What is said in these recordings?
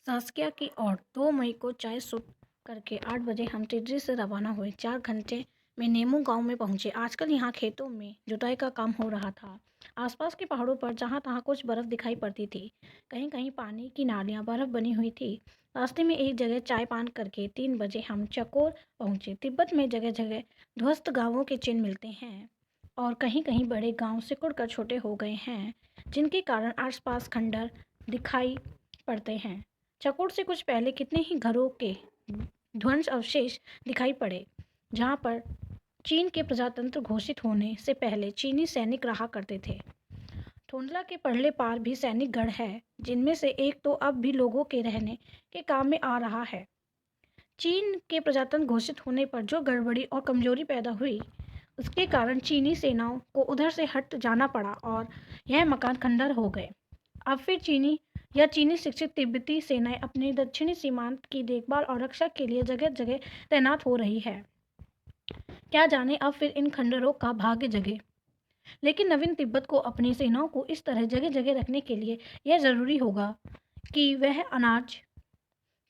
सास्किया की ओर 2 मई को चाय सुट करके 8 बजे हम टिड्री से रवाना हुए। 4 घंटे में नेमू गांव में पहुंचे। आजकल यहाँ खेतों में जुताई का काम हो रहा था। आसपास के पहाड़ों पर जहाँ तहाँ कुछ बर्फ दिखाई पड़ती थी। कहीं कहीं पानी की नालियाँ बर्फ बनी हुई थी। रास्ते में एक जगह चाय पान करके 3 बजे हम चकोर पहुंचे। तिब्बत में जगह जगह ध्वस्त गांवों के चिन्ह मिलते हैं और कहीं कहीं बड़े गांव सिकुड़ कर छोटे हो गए हैं, जिनके कारण आसपास खंडर दिखाई पड़ते हैं। चकोर से कुछ पहले कितने ही घरों के ध्वंस अवशेष दिखाई पड़े, जहाँ पर चीन के प्रजातंत्र घोषित होने से पहले चीनी सैनिक रहा करते थे। थोंडला के परले पार भी सैनिक गढ़ है, जिनमें से एक तो अब भी लोगों के रहने के काम में आ रहा है। चीन के प्रजातंत्र घोषित होने पर जो गड़बड़ी और कमजोरी पैदा हुई, उसके कारण चीनी सेनाओं को उधर से हट जाना पड़ा और यह मकान खंडर हो गए। अब फिर चीनी शिक्षित तिब्बती सेनाएं अपने दक्षिणी सीमांत की देखभाल और रक्षा के लिए जगह जगह तैनात हो रही है। क्या जाने अब फिर इन खंडरों का भाग्य जगे। लेकिन नवीन तिब्बत को अपनी सेनाओं को इस तरह जगह जगह रखने के लिए यह जरूरी होगा कि वह अनाज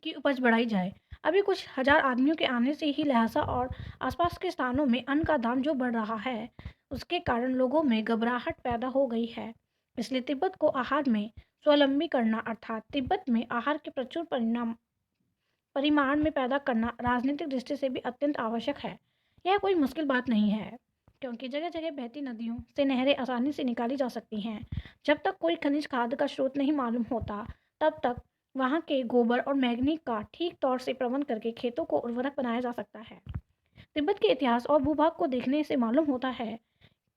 की उपज बढ़ाई जाए। अभी कुछ हजार आदमियों के आने से ही लहसा और आसपास के स्थानों में अन्न का दाम जो बढ़ रहा है, उसके कारण लोगों में घबराहट पैदा हो गई है। इसलिए तिब्बत को आहार में स्वावलंबी करना, अर्थात तिब्बत में आहार के प्रचुर परिमाण में पैदा करना राजनीतिक दृष्टि से भी अत्यंत आवश्यक है। यह कोई मुश्किल बात नहीं है, क्योंकि जगह जगह बहती नदियों से नहरें आसानी से निकाली जा सकती हैं। जब तक कोई खनिज खाद का स्रोत नहीं मालूम होता, तब तक वहाँ के गोबर और मैग्नीज का ठीक तौर से प्रबंध करके खेतों को उर्वरक बनाया जा सकता है। तिब्बत के इतिहास और भूभाग को देखने से मालूम होता है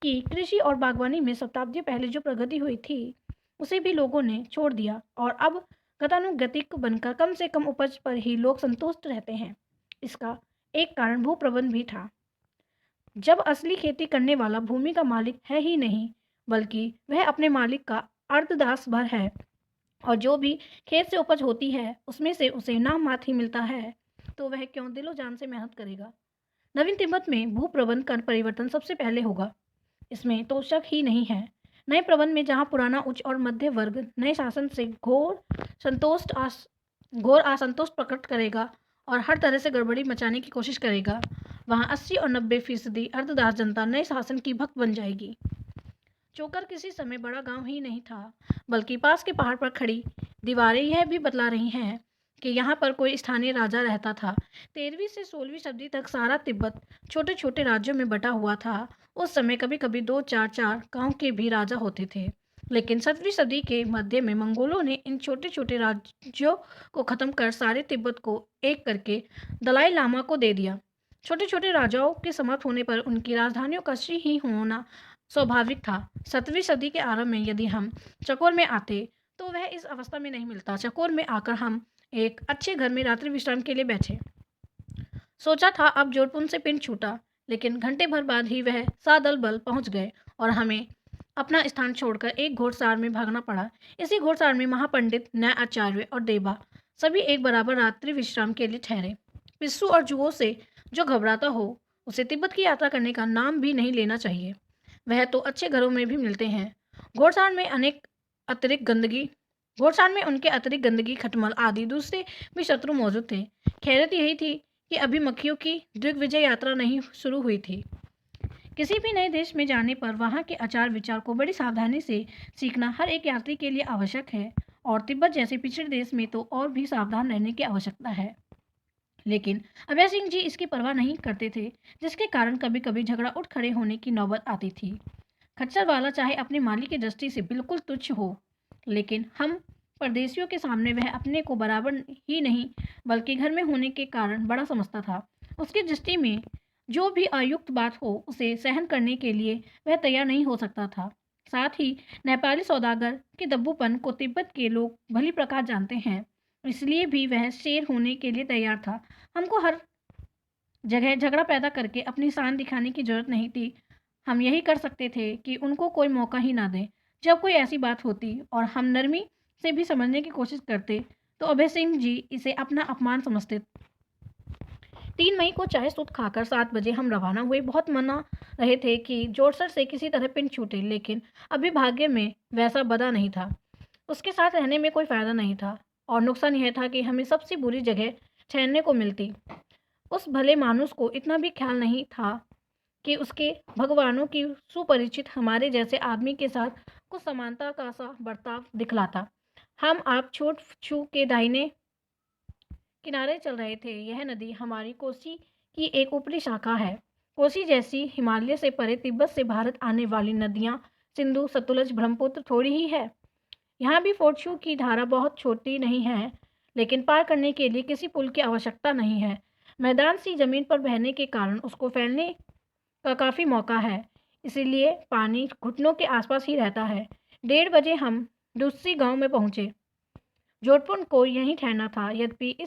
कि कृषि और बागवानी में शताब्दियों पहले जो प्रगति हुई थी, उसे भी लोगों ने छोड़ दिया और अब गतानुगतिक बनकर कम से कम उपज पर ही लोग संतुष्ट रहते हैं। इसका एक कारण भूप्रबंध भी था। जब असली खेती करने वाला भूमि का मालिक है ही नहीं, बल्कि वह अपने मालिक का अर्धदास भर है, और जो भी खेत से उपज होती है उसमें से उसे नाम मात्र ही मिलता है, तो वह क्यों दिलो जान से मेहनत करेगा। नवीन तिब्बत में भू प्रबंध का परिवर्तन सबसे पहले होगा, इसमें तो शक ही नहीं है। नए प्रबंध में जहां पुराना उच्च और मध्य वर्ग नए शासन से घोर असंतोष प्रकट करेगा और हर तरह से गड़बड़ी मचाने की कोशिश करेगा, वहां 80 और 90% अर्धदास जनता नए शासन की भक्त बन जाएगी। चोकर किसी समय बड़ा गांव ही नहीं था, बल्कि पास के पहाड़ पर खड़ी दीवारें यह भी बतला रही हैं कि यहाँ पर कोई स्थानीय राजा रहता था। 13वीं से 16वीं शताब्दी तक सारा तिब्बत छोटे छोटे राज्यों में बटा हुआ था। उस समय कभी कभी 2-4 गांव के भी राजा होते थे, लेकिन 17वीं सदी के मध्य में मंगोलों ने इन छोटे छोटे राज्यों को खत्म कर सारे तिब्बत को एक करके दलाई लामा को दे दिया। छोटे छोटे राजाओं के समाप्त होने पर उनकी राजधानियों का श्री ही होना स्वाभाविक था। 17वीं सदी के आरंभ में यदि हम चकोर में आते, तो वह इस अवस्था में नहीं मिलता। चकोर में आकर हम एक अच्छे घर में रात्रि विश्राम के लिए बैठे। सोचा था अब जोधपुर से पिंड छूटा, लेकिन घंटे भर बाद ही वह सादल बल पहुंच गए और हमें अपना स्थान छोड़कर एक घोड़सार में भागना पड़ा। इसी घोड़सार में महापंडित, न्याय आचार्य और देबा सभी एक बराबर रात्रि विश्राम के लिए ठहरे। पिस्सू और जुओं से जो घबराता हो, उसे तिब्बत की यात्रा करने का नाम भी नहीं लेना चाहिए। वह तो अच्छे घरों में भी मिलते हैं। घोड़सार में उनके अतिरिक्त गंदगी, खटमल आदि दूसरे भी शत्रु मौजूद थे। खैरियत यही थी कि अभी मक्खियों की दिग्विजय यात्रा नहीं शुरू हुई थी। किसी भी नए देश में जाने पर वहाँ के आचार विचार को बड़ी सावधानी से सीखना हर एक यात्री के लिए आवश्यक है, और तिब्बत जैसे पिछड़े देश में तो और भी सावधान रहने की आवश्यकता है। लेकिन अभय सिंह जी इसकी परवाह नहीं करते थे, जिसके कारण कभी कभी झगड़ा उठ खड़े होने की नौबत आती थी। खच्चर वाला चाहे अपने मालिक की दृष्टि से बिल्कुल तुच्छ हो, लेकिन हम परदेशियों के सामने वह अपने को बराबर ही नहीं, बल्कि घर में होने के कारण बड़ा समझता था। उसकी दृष्टि में जो भी अयुक्त बात हो, उसे सहन करने के लिए वह तैयार नहीं हो सकता था। साथ ही नेपाली सौदागर के दब्बूपन को तिब्बत के लोग भली प्रकार जानते हैं, इसलिए भी वह शेर होने के लिए तैयार था। हमको हर जगह झगड़ा पैदा करके अपनी शान दिखाने की जरूरत नहीं थी। हम यही कर सकते थे कि उनको कोई मौका ही ना दें। जब कोई ऐसी बात होती और हम नरमी से भी समझने की कोशिश करते, तो अभय सिंह जी इसे अपना अपमान समझते। 3 मई को चाय सुध खाकर 7 बजे हम रवाना हुए। बहुत मना रहे थे कि जोरसर से किसी तरह पिन छूटे, लेकिन अभी भाग्य में वैसा बदा नहीं था। उसके साथ रहने में कोई फायदा नहीं था और नुकसान यह था कि हमें सबसे बुरी जगह ठहरने को मिलती। उस भले मानुस को इतना भी ख्याल नहीं था कि उसके भगवानों की सुपरिचित हमारे जैसे आदमी के साथ कुछ समानता का सा बर्ताव दिखलाता। हम आप छोट छू के दाहिने किनारे चल रहे थे। यह नदी हमारी कोसी की एक ऊपरी शाखा है। कोसी जैसी हिमालय से परे तिब्बत से भारत आने वाली नदियाँ सिंधु, सतलुज, ब्रह्मपुत्र थोड़ी ही है। यहाँ भी फोर्चू की धारा बहुत छोटी नहीं है, लेकिन पार करने के लिए किसी पुल की आवश्यकता नहीं है। मैदान सी जमीन पर बहने के कारण उसको फैलने का काफ़ी मौका है, इसीलिए पानी घुटनों के आसपास ही रहता है। 1:30 बजे हम दूसरी गांव में पहुंचे। जोधपुर को यहीं ठहरना था। यद्यपि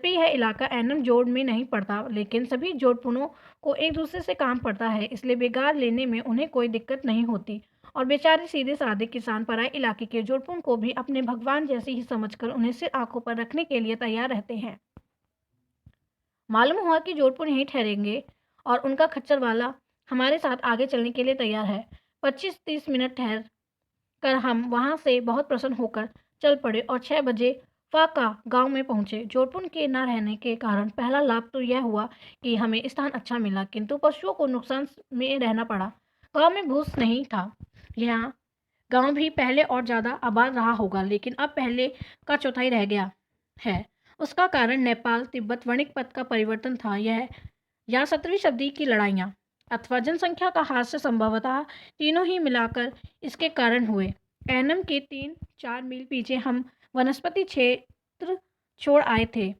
यह इलाका एनम जोड़ में नहीं पड़ता, लेकिन सभी जोधपुरों को एक दूसरे से काम पड़ता है, इसलिए बेगार लेने में उन्हें कोई दिक्कत नहीं होती और बेचारे सीधे साधे किसान पराए इलाके के जोधपुर को भी अपने भगवान जैसे ही समझकर उन्हें सिर आंखों पर रखने के लिए तैयार रहते हैं। मालूम हुआ कि जोधपुर यहीं ठहरेंगे और उनका खच्चर वाला हमारे साथ आगे चलने के लिए तैयार है। 25-30 मिनट ठहर कर हम वहां से बहुत प्रसन्न होकर चल पड़े और 6 बजे फाका गांव में पहुंचे। जोधपुर के न रहने के कारण पहला लाभ तो यह हुआ कि हमें स्थान अच्छा मिला, किंतु पशुओं को नुकसान में रहना पड़ा। गांव में भूस नहीं था। यहाँ गांव भी पहले और ज़्यादा आबाद रहा होगा, लेकिन अब पहले का चौथाई रह गया है। उसका कारण नेपाल तिब्बत वणिक पथ का परिवर्तन था। यह या 17वीं शताब्दी की लड़ाइयाँ अथवा जनसंख्या का हास्य संभवतः तीनों ही मिलाकर इसके कारण हुए। एनम के 3-4 मील पीछे हम वनस्पति क्षेत्र छोड़ आए थे।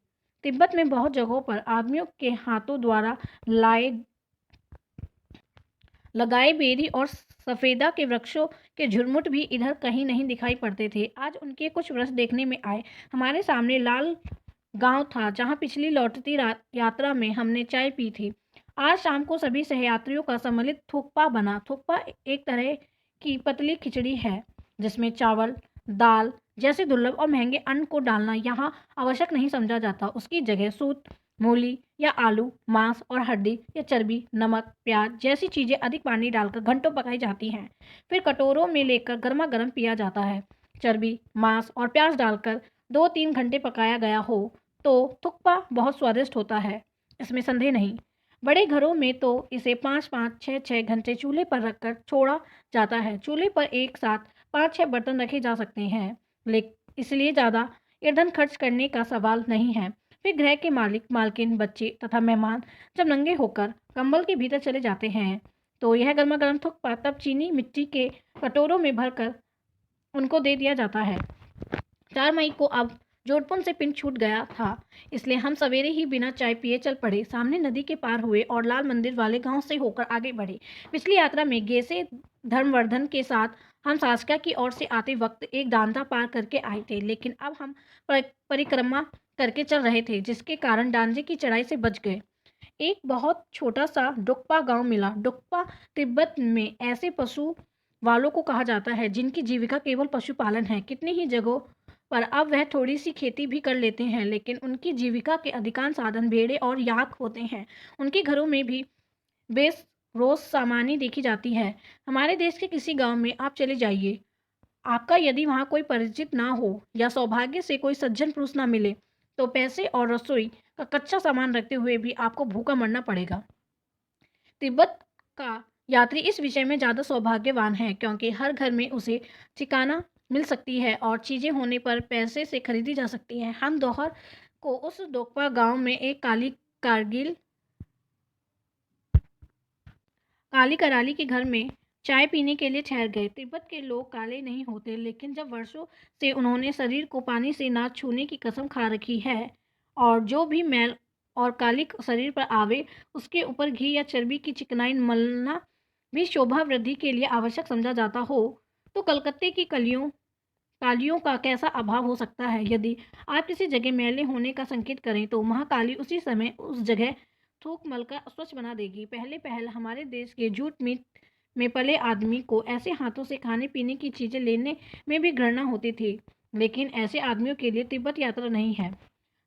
तिब्बत में बहुत जगहों पर आदमियों के हाथों द्वारा लगाए बेरी और सफेदा के वृक्षों के झुरमुट भी इधर कहीं नहीं दिखाई पड़ते थे। आज उनके कुछ वृक्ष देखने में आए। हमारे सामने लाल गांव था, जहां पिछली लौटती यात्रा में हमने चाय पी थी। आज शाम को सभी सहयात्रियों का सम्मिलित थुक्पा बना। थुक्पा एक तरह की पतली खिचड़ी है, जिसमें चावल, दाल जैसे दुर्लभ और महंगे अन्न को डालना यहाँ आवश्यक नहीं समझा जाता। उसकी जगह सूत, मूली या आलू, मांस और हड्डी या चर्बी, नमक, प्याज जैसी चीज़ें अधिक पानी डालकर घंटों पकाई जाती हैं। फिर कटोरों में लेकर गर्मा गर्म पिया जाता है। चर्बी, मांस और प्याज डालकर 2-3 घंटे पकाया गया हो तो थुक्पा बहुत स्वादिष्ट होता है, इसमें संदेह नहीं। बड़े घरों में तो इसे 5-5, 6-6 घंटे चूल्हे पर रखकर छोड़ा जाता है। चूल्हे पर एक साथ 5-6 बर्तन रखे जा सकते हैं, लेकिन इसलिए ज़्यादा ईंधन खर्च करने का सवाल नहीं है। फिर गृह के मालिक, मालकिन, बच्चे तथा मेहमान जब नंगे होकर कंबल के भीतर चले जाते हैं, तो यह गर्मा गर्म थुक्पा तब चीनी मिट्टी के कटोरों में भरकर उनको दे दिया जाता है। 4 मई को अब जोधपुर से पिन छूट गया था, इसलिए हम सवेरे ही बिना चाय पिए चल पड़े। सामने नदी के पार हुए और लाल मंदिर वाले गांव से होकर आगे बढ़े। पिछली यात्रा में गेसे धर्मवर्धन के साथ हम सासका की ओर से आते वक्त एक डांडा पार करके आए थे, लेकिन अब हम परिक्रमा करके चल रहे थे, जिसके कारण डांजे की चढ़ाई से बच गए। एक बहुत छोटा सा डुक्पा गांव मिला। डुक्पा तिब्बत में ऐसे पशु वालों को कहा जाता है जिनकी जीविका केवल पशुपालन है। कितनी ही जगहों पर अब वह थोड़ी सी खेती भी कर लेते हैं, लेकिन उनकी जीविका के अधिकांश साधन भेड़ें और याक होते हैं। उनके घरों में भी बेस रोज सामानी देखी जाती है। हमारे देश के किसी गांव में आप चले जाइए, आपका यदि वहाँ कोई परिचित ना हो या सौभाग्य से कोई सज्जन पुरुष ना मिले, तो पैसे और रसोई का कच्चा सामान रखते हुए भी आपको भूखा मरना पड़ेगा। तिब्बत का यात्री इस विषय में ज़्यादा सौभाग्यवान है, क्योंकि हर घर में उसे ठिकाना मिल सकती है और चीज़ें होने पर पैसे से खरीदी जा सकती हैं। हम दोहर को उस डोकपा गांव में एक काली कराली के घर में चाय पीने के लिए ठहर गए। तिब्बत के लोग काले नहीं होते, लेकिन जब वर्षों से उन्होंने शरीर को पानी से ना छूने की कसम खा रखी है और जो भी मैल और काली शरीर पर आवे उसके ऊपर घी या चर्बी की चिकनाई मलना भी शोभा वृद्धि के लिए आवश्यक समझा जाता हो, तो कलकत्ते की कालियों का कैसा अभाव हो सकता है। यदि आप किसी जगह मैले होने का संकेत करें तो महाकाली उसी समय उस जगह थूक मलकर स्वच्छ बना देगी। पहले पहल हमारे देश के जूट मीट में पले आदमी को ऐसे हाथों से खाने पीने की चीज़ें लेने में भी घृणा होती थी, लेकिन ऐसे आदमियों के लिए तिब्बत यात्रा नहीं है।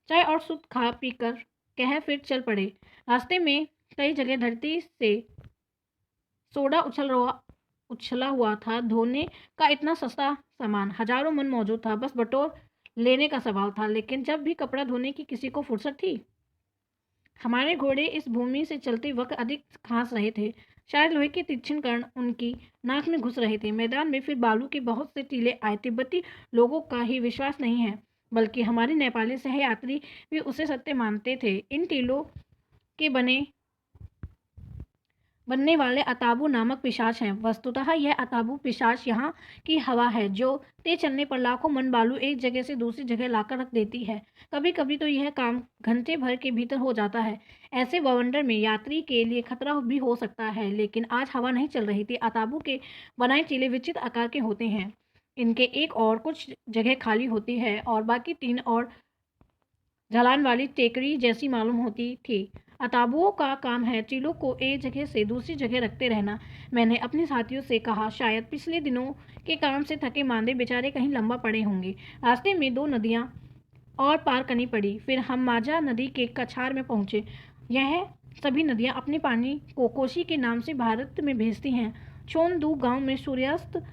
चाय और सूप खा पीकर कह फिर चल पड़े। रास्ते में कई जगह धरती से सोडा उछला हुआ था। धोने का इतना सस्ता सामान हजारों मन मौजूद था, बस बटोर लेने का सवाल था। लेकिन जब भी कपड़ा धोने की किसी को फुर्सत थी, हमारे घोड़े इस भूमि से चलते वक्त अधिक खांस रहे थे। शायद लोहे के तीक्ष्ण कण उनकी नाक में घुस रहे थे। मैदान में फिर बालू के बहुत से टीले आए। तिब्बती लोगों का ही विश्वास नहीं है, बल्कि हमारे नेपाली सहयात्री भी उसे सत्य मानते थे। इन टीलों के बनने वाले अताबू नामक पिशाच हैं। वस्तुतः यह अताबू पिशाच यहाँ की हवा है, जो तेज चलने पर लाखों मन बालू एक जगह से दूसरी जगह लाकर रख देती है। कभी कभी तो यह काम घंटे भर के भीतर हो जाता है। ऐसे बवंडर में यात्री के लिए खतरा भी हो सकता है, लेकिन आज हवा नहीं चल रही थी। अताबू के बनाए टीले विचित्र आकार के होते हैं। इनके एक और कुछ जगह खाली होती है और बाकी 3 और ढलान वाली टेकरी जैसी मालूम होती थी। अताबुओं का काम है टीलों को एक जगह से दूसरी जगह रखते रहना। मैंने अपने साथियों से कहा, शायद पिछले दिनों के काम से थके मांदे बेचारे कहीं लंबा पड़े होंगे। रास्ते में 2 नदियां और पार करनी पड़ी। फिर हम माजा नदी के कछार में पहुंचे। यह सभी नदियां अपने पानी को कोशी के नाम से भारत में भेजती हैं। चोंदू गांव में सूर्यास्त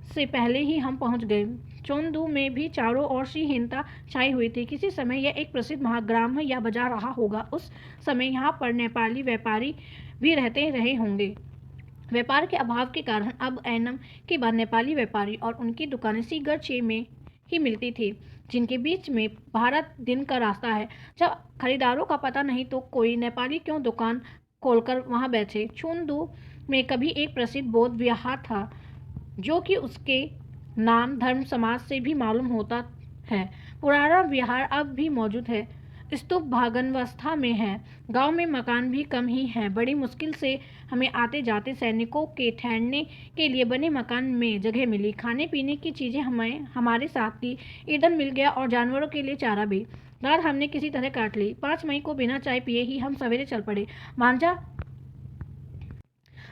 से पहले ही हम पहुंच गए। चोंदू में भी चारों ओर श्रीहीनता छाई हुई थी। किसी समय यह एक प्रसिद्ध महाग्राम या बाजार रहा होगा। उस समय यहाँ पर नेपाली व्यापारी भी रहते रहे होंगे। व्यापार के अभाव के कारण अब ऐनम के बाद नेपाली व्यापारी और उनकी दुकानें सीगरचे में ही मिलती थी, जिनके बीच में भारत दिन का रास्ता है। जब खरीदारों का पता नहीं तो कोई नेपाली क्यों दुकान खोलकर वहां बैठे। चोंदू में कभी एक प्रसिद्ध बौद्ध विहार था, जो कि उसके नाम धर्म समाज से भी मालूम होता है। पुराना विहार अब भी मौजूद है, स्तूप भग्नावस्था में है। गांव में मकान भी कम ही हैं। बड़ी मुश्किल से हमें आते जाते सैनिकों के ठहरने के लिए बने मकान में जगह मिली। खाने पीने की चीज़ें हमें हमारे साथ थी। ईंधन मिल गया और जानवरों के लिए चारा भी। रात हमने किसी तरह काट ली। 5 मई को बिना चाय पिए ही हम सवेरे चल पड़े।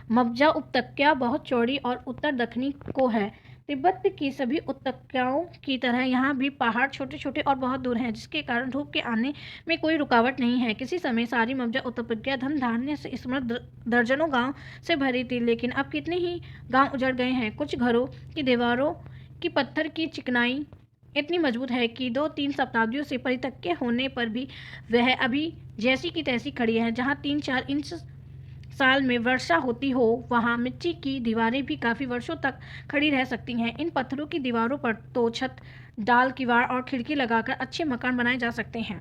मब्जा उपत्यका बहुत चौड़ी और उत्तर दक्षिणी को है। तिब्बत की सभी उपत्यकाओं की तरह यहाँ भी पहाड़ छोटे छोटे और बहुत दूर हैं, जिसके कारण धूप के आने में कोई रुकावट नहीं है। किसी समय सारी मब्जा उपत्यका धन धान्य से समृद्ध दर्जनों गांव से भरी थी, लेकिन अब कितने ही गांव उजड़ गए हैं। कुछ घरों की दीवारों की पत्थर की चिकनाई इतनी मजबूत है कि 2-3 शताब्दियों से परित्यक्य होने पर भी वह अभी जैसी की तैसी खड़ी है। जहाँ 3-4 इंच साल में वर्षा होती हो, वहाँ मिट्टी की दीवारें भी काफ़ी वर्षों तक खड़ी रह सकती हैं। इन पत्थरों की दीवारों पर तो छत, डाल, किवाड़ और खिड़की लगाकर अच्छे मकान बनाए जा सकते हैं।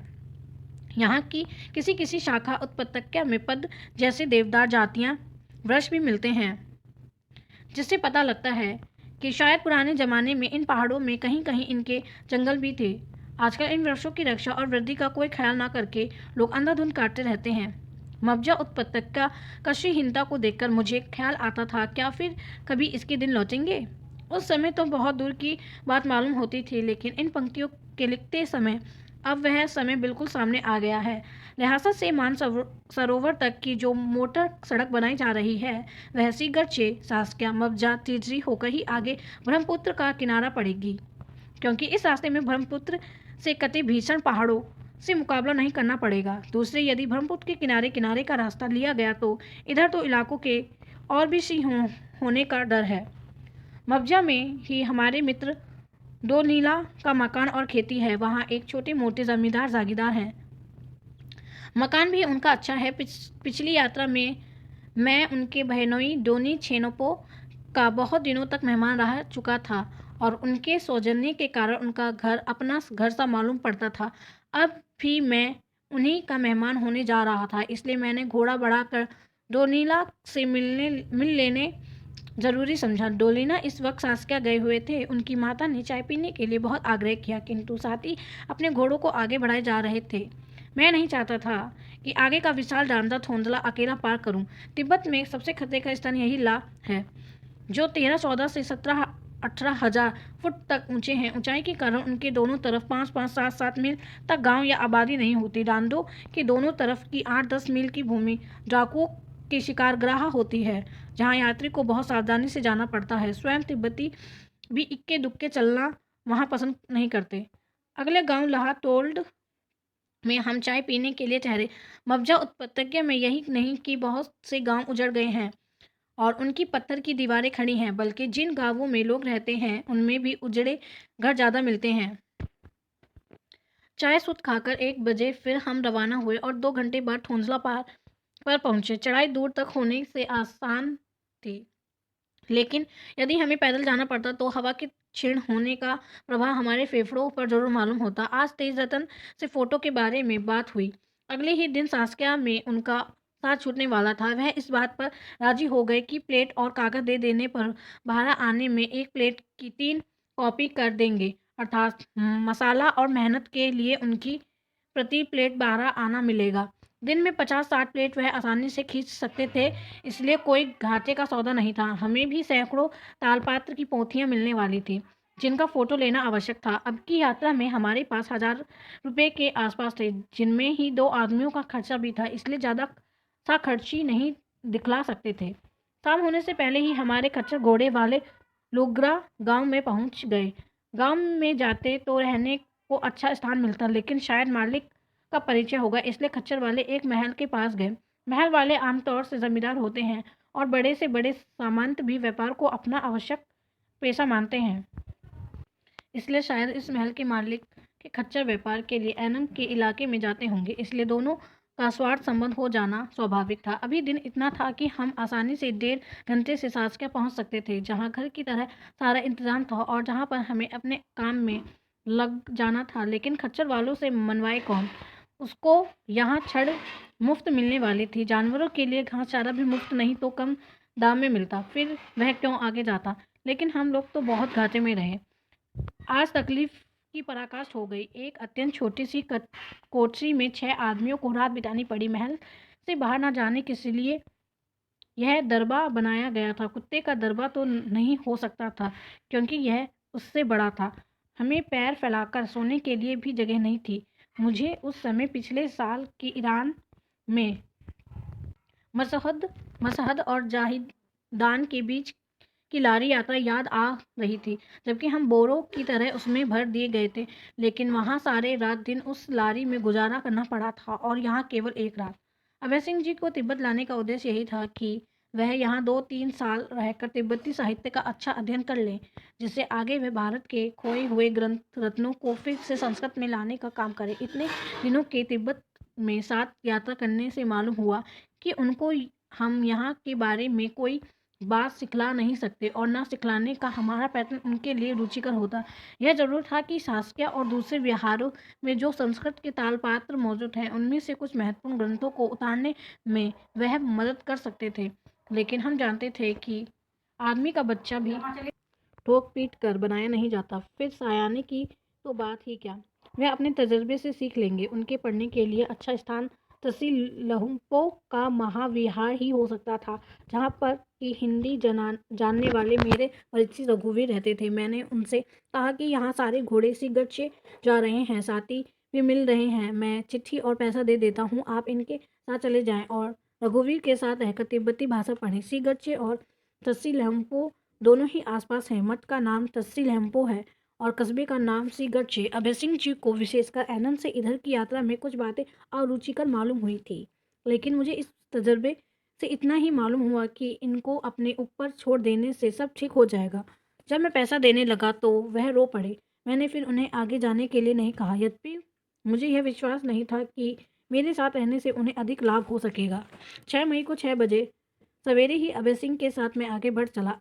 यहाँ की किसी किसी शाखा उपत्यका में पद जैसे देवदार जातियाँ वृक्ष भी मिलते हैं, जिससे पता लगता है कि शायद पुराने ज़माने में इन पहाड़ों में कहीं कहीं इनके जंगल भी थे। आजकल इन वृक्षों की रक्षा और वृद्धि का कोई ख्याल न करके लोग अंधाधुंध काटते रहते हैं। मब्जा उपत्यका का श्रीहीनता को देखकर मुझे ख्याल आता था, क्या फिर कभी इसके दिन लौटेंगे? उस समय तो बहुत दूर की बात मालूम होती थी, लेकिन इन पंक्तियों के लिखते समय अब वह समय बिल्कुल सामने आ गया है। लिहाजा से सरोवर तक की जो मोटर सड़क बनाई जा रही है, वह सीगरचे, सास्क्या, मब्जा, तिजरी होकर ही आगे ब्रह्मपुत्र का किनारा पड़ेगी, क्योंकि इस रास्ते में ब्रह्मपुत्र से कटे भीषण पहाड़ों से मुकाबला नहीं करना पड़ेगा। दूसरे, यदि ब्रह्मपुत्र के किनारे किनारे का रास्ता लिया गया तो इधर तो इलाकों के और भी सी होने का डर है। मब्जा में ही हमारे मित्र दो नीला का मकान और खेती है। वहाँ एक छोटे मोटे जमींदार जागीरदार हैं। मकान भी उनका अच्छा है। पिछली यात्रा में मैं उनके बहनोई डोनी छेनोपो का बहुत दिनों तक मेहमान रह चुका था और उनके सौजन्य के कारण उनका घर अपना घर सा मालूम पड़ता था। अब भी मैं उन्हीं का मेहमान होने जा रहा था, इसलिए मैंने घोड़ा बढ़ाकर डोलीना से मिल लेने जरूरी समझा। डोलीना इस वक्त सास्क्या गए हुए थे। उनकी माता ने चाय पीने के लिए बहुत आग्रह किया, किंतु साथी अपने घोड़ों को आगे बढ़ाए जा रहे थे। मैं नहीं चाहता था कि आगे का विशाल डांडा थोंदला अकेला पार करूं। तिब्बत में सबसे खतरे का स्थान यही ला है, जो 13-14 से 17-18 हजार फुट तक ऊंचे हैं। ऊंचाई के कारण उनके दोनों तरफ 5-5, 7-7 मील तक गांव या आबादी नहीं होती। डांडों के दोनों तरफ की 8-10 मील की भूमि डाकुओं के शिकारगाह होती है, जहां यात्री को बहुत सावधानी से जाना पड़ता है। स्वयं तिब्बती भी इक्के दुक्के चलना वहां पसंद नहीं करते। अगले गांव लाहा टोल्ड में हम चाय पीने के लिए ठहरे। मवजा उपत्यका में यही नहीं कि बहुत से गांव उजड़ गए हैं और उनकी पत्थर की दीवारें खड़ी हैं, बल्कि जिन गांवों में लोग रहते हैं उनमें भी उजड़े घर ज़्यादा मिलते हैं। चाय सुध खाकर 1 बजे फिर हम रवाना हुए और 2 घंटे बाद थोंसला पार पर पहुंचे। चढ़ाई दूर तक होने से आसान थी, लेकिन यदि हमें पैदल जाना पड़ता तो हवा के क्षीण होने का प्रभाव हमारे फेफड़ों पर जरूर मालूम होता। आज तेज रतन से फोटो के बारे में बात हुई। अगले ही दिन सास्किया में उनका साथ छूटने वाला था। वह इस बात पर राजी हो गए कि प्लेट और कागज दे देने पर भाड़ा आने में 1 प्लेट की 3 कॉपी कर देंगे, अर्थात मसाला और मेहनत के लिए उनकी प्रति प्लेट 12 आना मिलेगा। दिन में 50-60 प्लेट वह आसानी से खींच सकते थे, इसलिए कोई घाटे का सौदा नहीं था। हमें भी सैकड़ों तालपात्र की पोथियां मिलने वाली थी, जिनका फोटो लेना आवश्यक था। अब की यात्रा में हमारे पास 1000 रुपये के आसपास थे, जिनमें ही 2 आदमियों का खर्चा भी था, इसलिए ज़्यादा सा खर्ची नहीं दिखला सकते थे। शाम होने से पहले ही हमारे खच्चर घोड़े वाले लुगरा गांव में पहुंच गए। गांव में जाते तो रहने को अच्छा स्थान मिलता, लेकिन शायद मालिक का परिचय होगा, इसलिए खच्चर वाले एक महल के पास गए। महल वाले आमतौर से जमींदार होते हैं और बड़े से बड़े सामंत भी व्यापार को अपना आवश्यक पेशा मानते हैं, इसलिए शायद इस महल के मालिक के खच्चर व्यापार के लिए एनम के इलाके में जाते होंगे, इसलिए दोनों का स्वार्थ संबंध हो जाना स्वाभाविक था। अभी दिन इतना था कि हम आसानी से 1.5 घंटे से सास्किया पहुंच सकते थे, जहां घर की तरह सारा इंतजाम था और जहां पर हमें अपने काम में लग जाना था। लेकिन खच्चर वालों से मनवाए कौन? उसको यहाँ छड़ मुफ्त मिलने वाली थी। जानवरों के लिए घास चारा भी मुफ्त नहीं तो कम दाम में मिलता, फिर वह क्यों आगे जाता? लेकिन हम लोग तो बहुत घाटे में रहे। आज तकलीफ की पराकाष्ठा हो गई। एक अत्यंत छोटी सी कोठरी में 6 आदमियों को रात बितानी पड़ी। महल से बाहर न जाने के लिए यह दरबा बनाया गया था। कुत्ते का दरबा तो नहीं हो सकता था, क्योंकि यह उससे बड़ा था। हमें पैर फैलाकर सोने के लिए भी जगह नहीं थी। मुझे उस समय पिछले साल की ईरान में मसहद और जाहिदान के बीच की लारी यात्रा याद आ रही थी, जबकि हम बोरों की तरह उसमें भर दिए गए थे। लेकिन वहाँ सारे रात दिन उस लारी में गुजारा करना पड़ा था और यहाँ केवल 1 रात। अभय सिंह जी को तिब्बत लाने का उद्देश्य यही था कि वह यहाँ 2-3 साल रहकर तिब्बती साहित्य का अच्छा अध्ययन कर लें, जिससे आगे वह भारत के खोए हुए ग्रंथ रत्नों को फिर से संस्कृत में लाने का काम करे। इतने दिनों के तिब्बत में साथ यात्रा करने से मालूम हुआ कि उनको हम यहाँ के बारे में कोई बात सिखला नहीं सकते और ना सिखलाने का हमारा प्रयत्न उनके लिए रुचिकर होता। यह जरूर था कि सास्किया और दूसरे विहारों में जो संस्कृत के तालपात्र मौजूद हैं, उनमें से कुछ महत्वपूर्ण ग्रंथों को उतारने में वह मदद कर सकते थे। लेकिन हम जानते थे कि आदमी का बच्चा भी ठोक पीट कर बनाया नहीं जाता, फिर सायाने की तो बात ही क्या। वह अपने तजर्बे से सीख लेंगे। उनके पढ़ने के लिए अच्छा स्थान तसिलहुपो का महाविहार ही हो सकता था, जहाँ पर कि हिंदी जानने वाले मेरे परिचित रघुवीर रहते थे। मैंने उनसे कहा कि यहाँ सारे घोड़े सिगरचे जा रहे हैं, साथी भी मिल रहे हैं। मैं चिट्ठी और पैसा दे देता हूँ, आप इनके साथ चले जाएं और रघुवीर के साथ रहकर तिब्बती भाषा पढ़ें। सिगरचे और तसिलहुपो दोनों ही आसपास हैं। मठ का नाम तसिलहुपो है और कस्बे का नाम सिगरचे। अभय सिंह जी को विशेषकर एनम से इधर की यात्रा में कुछ बातें अरुचिकर मालूम हुई थी, लेकिन मुझे इस तजर्बे से इतना ही मालूम हुआ कि इनको अपने ऊपर छोड़ देने से सब ठीक हो जाएगा। जब मैं पैसा देने लगा तो वह रो पड़े। मैंने फिर उन्हें आगे जाने के लिए नहीं कहा, यद्यपि मुझे यह विश्वास नहीं था कि मेरे साथ रहने से उन्हें अधिक लाभ हो सकेगा। 6 मई को 6 बजे सवेरे ही अभय सिंह के साथ मैं आगे बढ़ चला।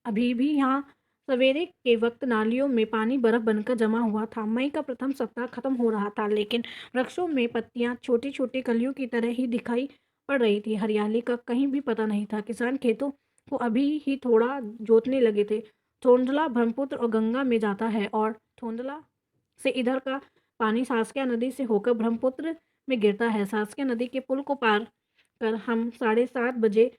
अभी भी यहाँ सवेरे के वक्त नालियों में पानी बर्फ बनकर जमा हुआ था। मई का प्रथम सप्ताह खत्म हो रहा था, लेकिन वृक्षों में पत्तियां छोटी छोटी कलियों की तरह ही दिखाई पड़ रही थी। हरियाली का कहीं भी पता नहीं था। किसान खेतों को अभी ही थोड़ा जोतने लगे थे। थोंदला ब्रह्मपुत्र और गंगा में जाता है और थोंदला से इधर का पानी सास्किया नदी से होकर ब्रह्मपुत्र में गिरता है। सास्किया नदी के पुल को पार कर हम 7:30 बजे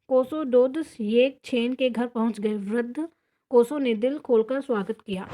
कोसोडोद येक छेन के घर पहुंच गए। वृद्ध कोसो ने दिल खोलकर स्वागत किया।